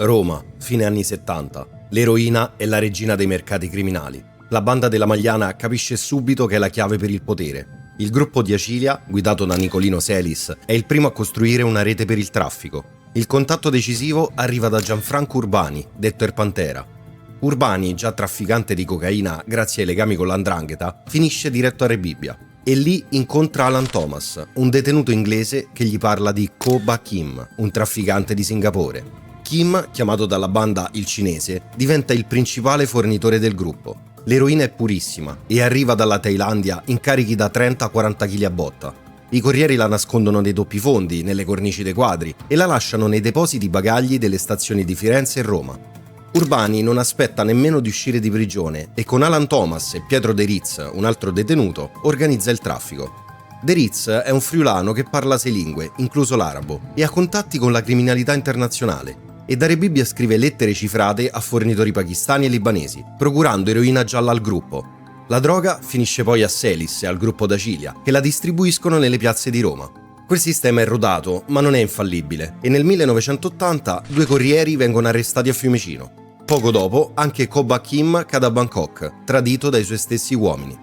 Roma, fine anni 70. L'eroina è la regina dei mercati criminali. La banda della Magliana capisce subito che è la chiave per il potere. Il gruppo di Acilia, guidato da Nicolino Selis, è il primo a costruire una rete per il traffico. Il contatto decisivo arriva da Gianfranco Urbani, detto il Pantera. Urbani, già trafficante di cocaina grazie ai legami con l''ndrangheta, finisce diretto a Rebibbia. E lì incontra Alan Thomas, un detenuto inglese che gli parla di Koba Kim, un trafficante di Singapore. Kim, chiamato dalla banda il cinese, diventa il principale fornitore del gruppo. L'eroina è purissima e arriva dalla Thailandia in carichi da 30-40 kg a botta. I corrieri la nascondono nei doppi fondi, nelle cornici dei quadri e la lasciano nei depositi bagagli delle stazioni di Firenze e Roma. Urbani non aspetta nemmeno di uscire di prigione e con Alan Thomas e Pietro De Ritz, un altro detenuto, organizza il traffico. De Ritz è un friulano che parla 6 lingue, incluso l'arabo, e ha contatti con la criminalità internazionale. E da Rebibbia scrive lettere cifrate a fornitori pakistani e libanesi, procurando eroina gialla al gruppo. La droga finisce poi a Selis e al gruppo d'Acilia, che la distribuiscono nelle piazze di Roma. Quel sistema è rodato, ma non è infallibile, e nel 1980 2 corrieri vengono arrestati a Fiumicino. Poco dopo, anche Koba Kim cade a Bangkok, tradito dai suoi stessi uomini.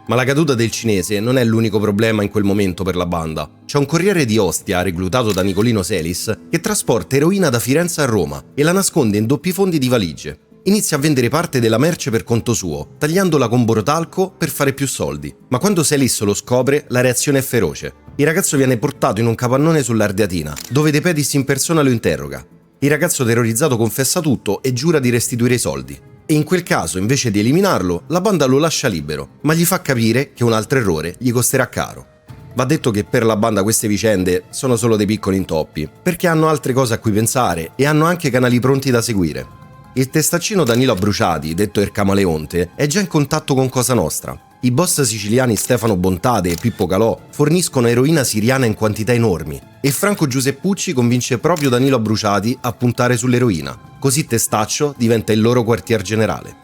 Ma la caduta del cinese non è l'unico problema in quel momento per la banda. C'è un corriere di Ostia, reclutato da Nicolino Selis, che trasporta eroina da Firenze a Roma e la nasconde in doppi fondi di valigie. Inizia a vendere parte della merce per conto suo, tagliandola con borotalco per fare più soldi. Ma quando Selis lo scopre, la reazione è feroce. Il ragazzo viene portato in un capannone sull'Ardeatina, dove De Pedis in persona lo interroga. Il ragazzo terrorizzato confessa tutto e giura di restituire i soldi. E in quel caso, invece di eliminarlo, la banda lo lascia libero, ma gli fa capire che un altro errore gli costerà caro. Va detto che per la banda queste vicende sono solo dei piccoli intoppi, perché hanno altre cose a cui pensare e hanno anche canali pronti da seguire. Il testaccino Danilo Abruciati, detto il Camaleonte, è già in contatto con Cosa Nostra. I boss siciliani Stefano Bontade e Pippo Calò forniscono eroina siriana in quantità enormi e Franco Giuseppucci convince proprio Danilo Abruciati a puntare sull'eroina. Così Testaccio diventa il loro quartier generale.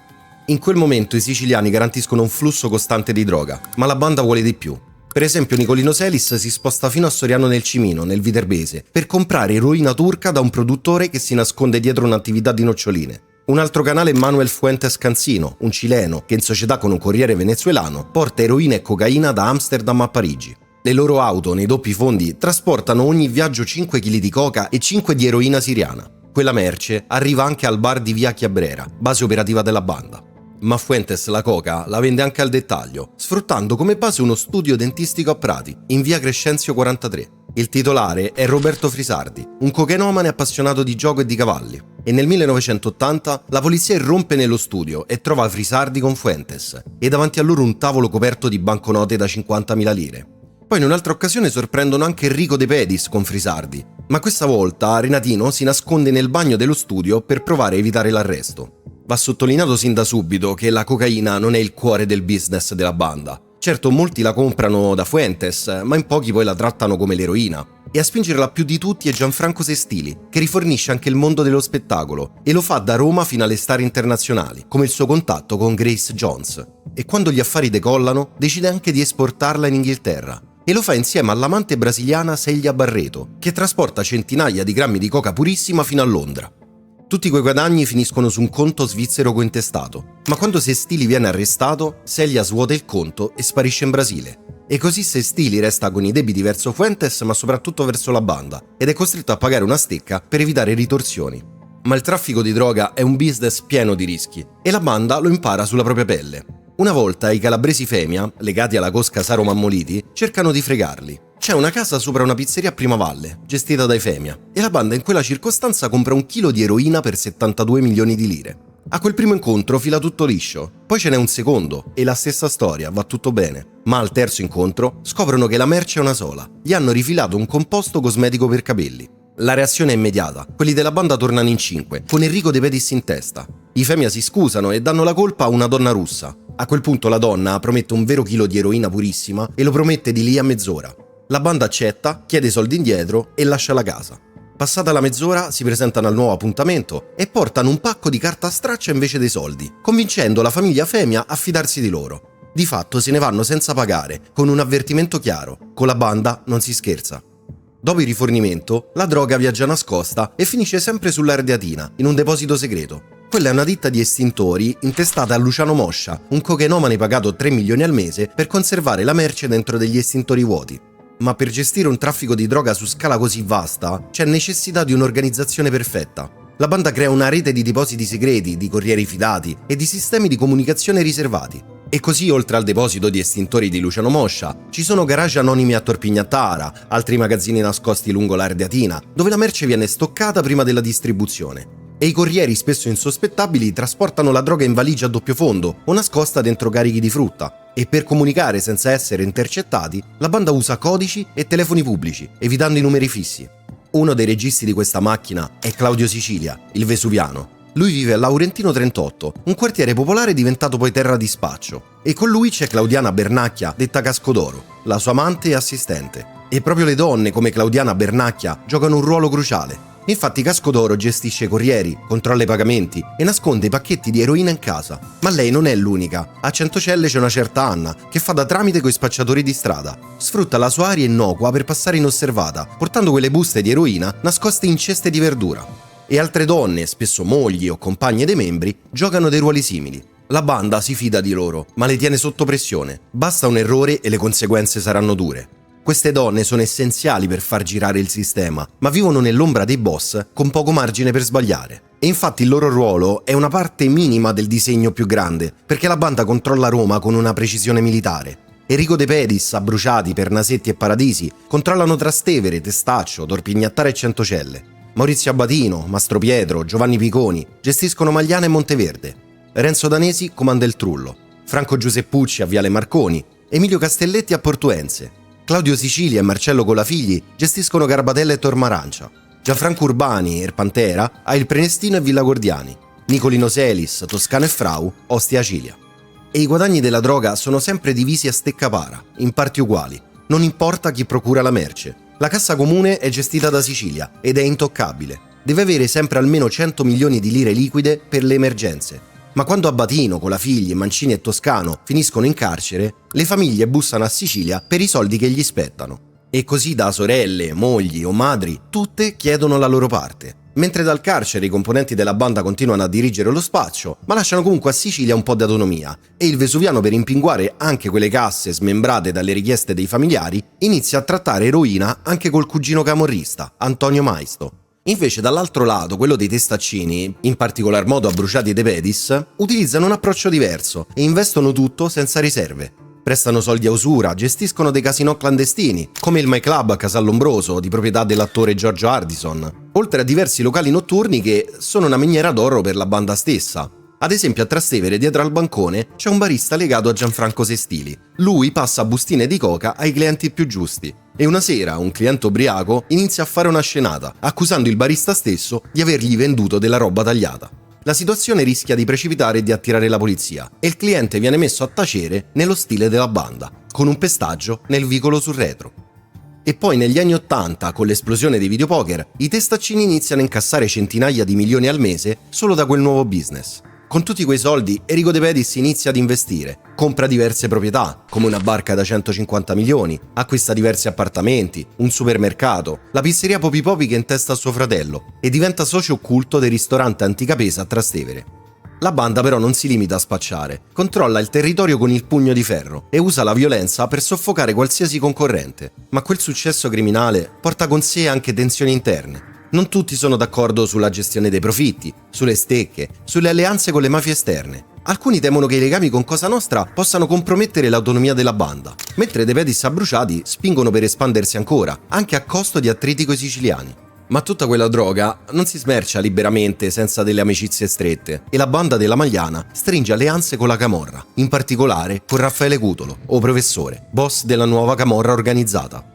In quel momento i siciliani garantiscono un flusso costante di droga, ma la banda vuole di più. Per esempio Nicolino Selis si sposta fino a Soriano nel Cimino, nel Viterbese, per comprare eroina turca da un produttore che si nasconde dietro un'attività di noccioline. Un altro canale è Manuel Fuentes Cancino, un cileno che in società con un corriere venezuelano porta eroina e cocaina da Amsterdam a Parigi. Le loro auto nei doppi fondi trasportano ogni viaggio 5 kg di coca e 5 di eroina siriana. Quella merce arriva anche al bar di Via Chiabrera, base operativa della banda. Ma Fuentes la coca la vende anche al dettaglio, sfruttando come base uno studio dentistico a Prati, in via Crescenzio 43. Il titolare è Roberto Frisardi, un cocainomane appassionato di gioco e di cavalli. E nel 1980 la polizia irrompe nello studio e trova Frisardi con Fuentes, e davanti a loro un tavolo coperto di banconote da 50.000 lire. Poi in un'altra occasione sorprendono anche Enrico De Pedis con Frisardi, ma questa volta Renatino si nasconde nel bagno dello studio per provare a evitare l'arresto. Va sottolineato sin da subito che la cocaina non è il cuore del business della banda. Certo, molti la comprano da Fuentes, ma in pochi poi la trattano come l'eroina. E a spingerla più di tutti è Gianfranco Sestili, che rifornisce anche il mondo dello spettacolo, e lo fa da Roma fino alle star internazionali, come il suo contatto con Grace Jones. E quando gli affari decollano, decide anche di esportarla in Inghilterra. E lo fa insieme all'amante brasiliana Célia Barreto, che trasporta centinaia di grammi di coca purissima fino a Londra. Tutti quei guadagni finiscono su un conto svizzero cointestato, ma quando Sestili viene arrestato, Célia svuota il conto e sparisce in Brasile. E così Sestili resta con i debiti verso Fuentes, ma soprattutto verso la banda, ed è costretto a pagare una stecca per evitare ritorsioni. Ma il traffico di droga è un business pieno di rischi, e la banda lo impara sulla propria pelle. Una volta i calabresi Femia, legati alla cosca Saro Mammoliti, cercano di fregarli. C'è una casa sopra una pizzeria a Primavalle, gestita dai Femia, e la banda in quella circostanza compra 1 chilo di eroina per 72 milioni di lire. A quel primo incontro fila tutto liscio, poi ce n'è un secondo, e la stessa storia, va tutto bene. Ma al terzo incontro scoprono che la merce è una sola, gli hanno rifilato un composto cosmetico per capelli. La reazione è immediata, quelli della banda tornano in 5, con Enrico De Pedis in testa. I Femia si scusano e danno la colpa a una donna russa. A quel punto la donna promette un vero chilo di eroina purissima e lo promette di lì a mezz'ora. La banda accetta, chiede i soldi indietro e lascia la casa. Passata la mezz'ora si presentano al nuovo appuntamento e portano un pacco di carta straccia invece dei soldi, convincendo la famiglia Femia a fidarsi di loro. Di fatto se ne vanno senza pagare, con un avvertimento chiaro: con la banda non si scherza. Dopo il rifornimento, la droga viaggia nascosta e finisce sempre sull'Ardeatina, in un deposito segreto. Quella è una ditta di estintori intestata a Luciano Moscia, un cocainomane pagato 3 milioni al mese per conservare la merce dentro degli estintori vuoti. Ma per gestire un traffico di droga su scala così vasta, c'è necessità di un'organizzazione perfetta. La banda crea una rete di depositi segreti, di corrieri fidati e di sistemi di comunicazione riservati. E così, oltre al deposito di estintori di Luciano Moscia, ci sono garage anonimi a Torpignattara, altri magazzini nascosti lungo l'Ardeatina, dove la merce viene stoccata prima della distribuzione. E i corrieri, spesso insospettabili, trasportano la droga in valigia a doppio fondo o nascosta dentro carichi di frutta. E per comunicare senza essere intercettati, la banda usa codici e telefoni pubblici, evitando i numeri fissi. Uno dei registi di questa macchina è Claudio Sicilia, il vesuviano. Lui vive a Laurentino 38, un quartiere popolare diventato poi terra di spaccio. E con lui c'è Claudiana Bernacchia, detta Cascodoro, la sua amante e assistente. E proprio le donne, come Claudiana Bernacchia, giocano un ruolo cruciale. Infatti Cascodoro gestisce corrieri, controlla i pagamenti e nasconde i pacchetti di eroina in casa. Ma lei non è l'unica. A Centocelle c'è una certa Anna, che fa da tramite coi spacciatori di strada. Sfrutta la sua aria innocua per passare inosservata, portando quelle buste di eroina nascoste in ceste di verdura. E altre donne, spesso mogli o compagne dei membri, giocano dei ruoli simili. La banda si fida di loro, ma le tiene sotto pressione. Basta un errore e le conseguenze saranno dure. Queste donne sono essenziali per far girare il sistema, ma vivono nell'ombra dei boss con poco margine per sbagliare. E infatti il loro ruolo è una parte minima del disegno più grande, perché la banda controlla Roma con una precisione militare. Enrico De Pedis, Abruciati, Pernassetti e Paradisi controllano Trastevere, Testaccio, Torpignattara e Centocelle. Maurizio Abatino, Mastro Pietro, Giovanni Piconi gestiscono Magliana e Monteverde. Renzo Danesi comanda il Trullo. Franco Giuseppucci a Viale Marconi. Emilio Castelletti a Portuense. Claudio Sicilia e Marcello Colafigli gestiscono Garbatella e Tormarancia. Gianfranco Urbani, Erpantera, a Il Prenestino e Villa Gordiani. Nicolino Selis, Toscano e Frau, Ostia Cilia. E i guadagni della droga sono sempre divisi a steccapara, in parti uguali. Non importa chi procura la merce. La cassa comune è gestita da Sicilia ed è intoccabile. Deve avere sempre almeno 100 milioni di lire liquide per le emergenze. Ma quando Abatino, Colafigli, Mancini e Toscano finiscono in carcere, le famiglie bussano a Sicilia per i soldi che gli spettano. E così da sorelle, mogli o madri, tutte chiedono la loro parte. Mentre dal carcere i componenti della banda continuano a dirigere lo spaccio, ma lasciano comunque a Sicilia un po' di autonomia, e il vesuviano, per rimpinguare anche quelle casse smembrate dalle richieste dei familiari, inizia a trattare eroina anche col cugino camorrista, Antonio Maisto. Invece dall'altro lato, quello dei testaccini, in particolar modo Abruciati e De Pedis, utilizzano un approccio diverso e investono tutto senza riserve. Prestano soldi a usura, gestiscono dei casinò clandestini, come il My Club a Casallombroso, di proprietà dell'attore Giorgio Ardison, oltre a diversi locali notturni che sono una miniera d'oro per la banda stessa. Ad esempio a Trastevere, dietro al bancone, c'è un barista legato a Gianfranco Sestili. Lui passa bustine di coca ai clienti più giusti. E una sera un cliente ubriaco inizia a fare una scenata, accusando il barista stesso di avergli venduto della roba tagliata. La situazione rischia di precipitare e di attirare la polizia, e il cliente viene messo a tacere nello stile della banda, con un pestaggio nel vicolo sul retro. E poi negli anni '80, con l'esplosione dei videopoker, i testaccini iniziano a incassare centinaia di milioni al mese solo da quel nuovo business. Con tutti quei soldi, Enrico De Pedis inizia ad investire, compra diverse proprietà, come una barca da 150 milioni, acquista diversi appartamenti, un supermercato, la pizzeria Popi Popi che intesta a suo fratello, e diventa socio occulto del ristorante Antica Pesa a Trastevere. La banda però non si limita a spacciare, controlla il territorio con il pugno di ferro e usa la violenza per soffocare qualsiasi concorrente. Ma quel successo criminale porta con sé anche tensioni interne. Non tutti sono d'accordo sulla gestione dei profitti, sulle stecche, sulle alleanze con le mafie esterne. Alcuni temono che i legami con Cosa Nostra possano compromettere l'autonomia della banda, mentre De Pedis Abruciati spingono per espandersi ancora, anche a costo di attriti coi siciliani. Ma tutta quella droga non si smercia liberamente senza delle amicizie strette, e la banda della Magliana stringe alleanze con la Camorra, in particolare con Raffaele Cutolo, o professore, boss della nuova Camorra organizzata.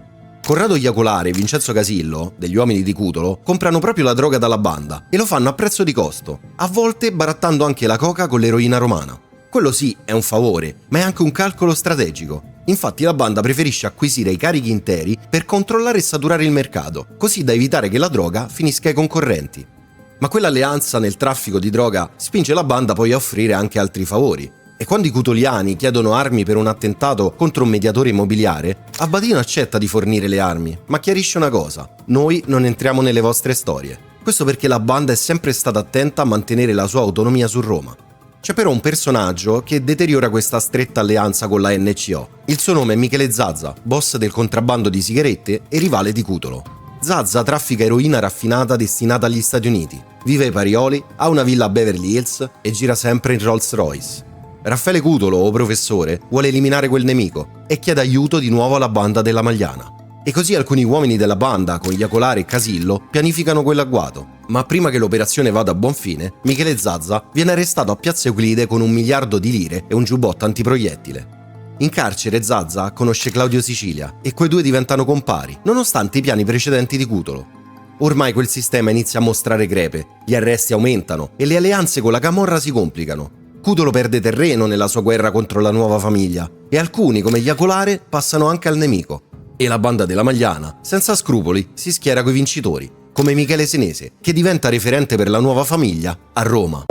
Corrado Iacolare e Vincenzo Casillo, degli uomini di Cutolo, comprano proprio la droga dalla banda e lo fanno a prezzo di costo, a volte barattando anche la coca con l'eroina romana. Quello sì è un favore, ma è anche un calcolo strategico. Infatti la banda preferisce acquisire i carichi interi per controllare e saturare il mercato, così da evitare che la droga finisca ai concorrenti. Ma quell'alleanza nel traffico di droga spinge la banda poi a offrire anche altri favori. E quando i cutoliani chiedono armi per un attentato contro un mediatore immobiliare, Abbadino accetta di fornire le armi, ma chiarisce una cosa: noi non entriamo nelle vostre storie. Questo perché la banda è sempre stata attenta a mantenere la sua autonomia su Roma. C'è però un personaggio che deteriora questa stretta alleanza con la NCO. Il suo nome è Michele Zazza, boss del contrabbando di sigarette e rivale di Cutolo. Zazza traffica eroina raffinata destinata agli Stati Uniti, vive ai Parioli, ha una villa a Beverly Hills e gira sempre in Rolls Royce. Raffaele Cutolo, o professore, vuole eliminare quel nemico e chiede aiuto di nuovo alla banda della Magliana. E così alcuni uomini della banda, con Iacolare e Casillo, pianificano quell'agguato. Ma prima che l'operazione vada a buon fine, Michele Zazza viene arrestato a Piazza Euclide con 1 miliardo di lire e un giubbotto antiproiettile. In carcere Zazza conosce Claudio Sicilia e quei due diventano compari, nonostante i piani precedenti di Cutolo. Ormai quel sistema inizia a mostrare crepe, gli arresti aumentano e le alleanze con la camorra si complicano. Cutolo perde terreno nella sua guerra contro la nuova famiglia e alcuni, come Iacolare, passano anche al nemico. E la banda della Magliana, senza scrupoli, si schiera coi vincitori, come Michele Senese, che diventa referente per la nuova famiglia a Roma.